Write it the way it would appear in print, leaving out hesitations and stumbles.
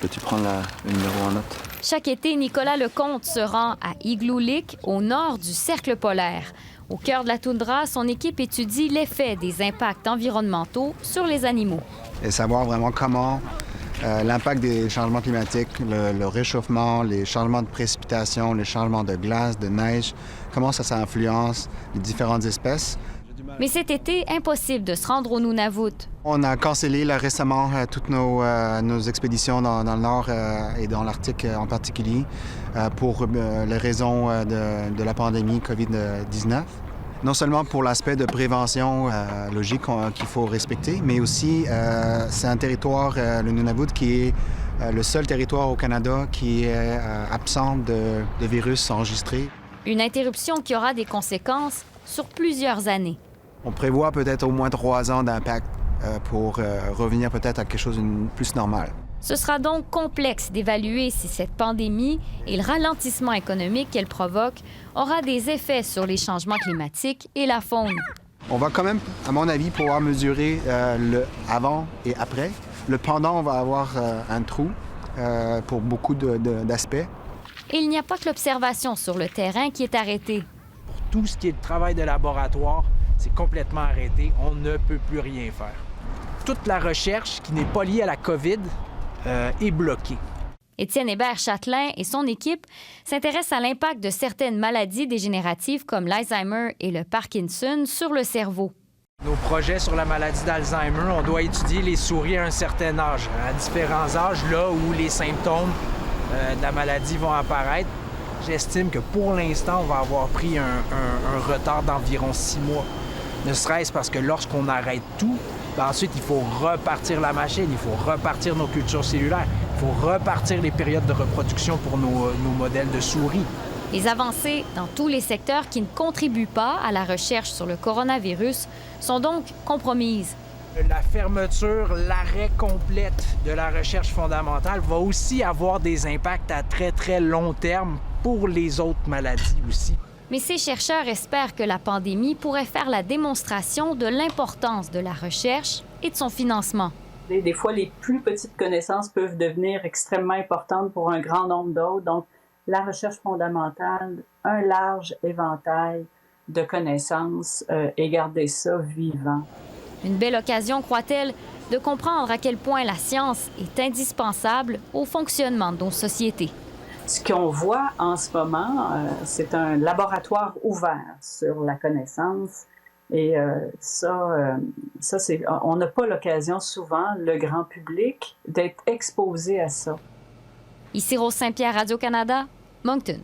Peux-tu prendre le numéro en note? Chaque été, Nicolas Lecomte se rend à Igloo Lake, au nord du cercle polaire. Au cœur de la toundra, son équipe étudie l'effet des impacts environnementaux sur les animaux. Et savoir vraiment comment l'impact des changements climatiques, le réchauffement, les changements de précipitation, les changements de glace, de neige, comment ça influence les différentes espèces. Mais cet été, impossible de se rendre au Nunavut. On a cancellé là, récemment toutes nos expéditions dans le Nord et dans l'Arctique en particulier pour les raisons de la pandémie COVID-19. Non seulement pour l'aspect de prévention logique qu'il faut respecter, mais aussi c'est un territoire, le Nunavut, qui est le seul territoire au Canada qui est absent de virus enregistrés. Une interruption qui aura des conséquences sur plusieurs années. On prévoit peut-être au moins 3 ans d'impact pour revenir peut-être à quelque chose de plus normal. Ce sera donc complexe d'évaluer si cette pandémie et le ralentissement économique qu'elle provoque aura des effets sur les changements climatiques et la faune. On va quand même, à mon avis, pouvoir mesurer le avant et après. Le pendant, on va avoir un trou pour beaucoup d'aspects. Et il n'y a pas que l'observation sur le terrain qui est arrêtée. Pour tout ce qui est le travail de laboratoire, c'est complètement arrêté. On ne peut plus rien faire. Toute la recherche qui n'est pas liée à la COVID est bloquée. Étienne Hébert-Châtelain et son équipe s'intéressent à l'impact de certaines maladies dégénératives comme l'Alzheimer et le Parkinson sur le cerveau. Nos projets sur la maladie d'Alzheimer, on doit étudier les souris à un certain âge, à différents âges, là où les symptômes de la maladie vont apparaître. J'estime que pour l'instant, on va avoir pris un retard d'environ 6 mois. Ne serait-ce parce que lorsqu'on arrête tout, ensuite, il faut repartir la machine, il faut repartir nos cultures cellulaires, il faut repartir les périodes de reproduction pour nos modèles de souris. Les avancées dans tous les secteurs qui ne contribuent pas à la recherche sur le coronavirus sont donc compromises. La fermeture, l'arrêt complète de la recherche fondamentale va aussi avoir des impacts à très, très long terme pour les autres maladies aussi. Mais ces chercheurs espèrent que la pandémie pourrait faire la démonstration de l'importance de la recherche et de son financement. Des fois, les plus petites connaissances peuvent devenir extrêmement importantes pour un grand nombre d'autres. Donc, la recherche fondamentale, un large éventail de connaissances et garder ça vivant. Une belle occasion, croit-elle, de comprendre à quel point la science est indispensable au fonctionnement de nos sociétés. Ce qu'on voit en ce moment, c'est un laboratoire ouvert sur la connaissance. Et on n'a pas l'occasion souvent, le grand public, d'être exposé à ça. Ici Rose Saint-Pierre, Radio-Canada, Moncton.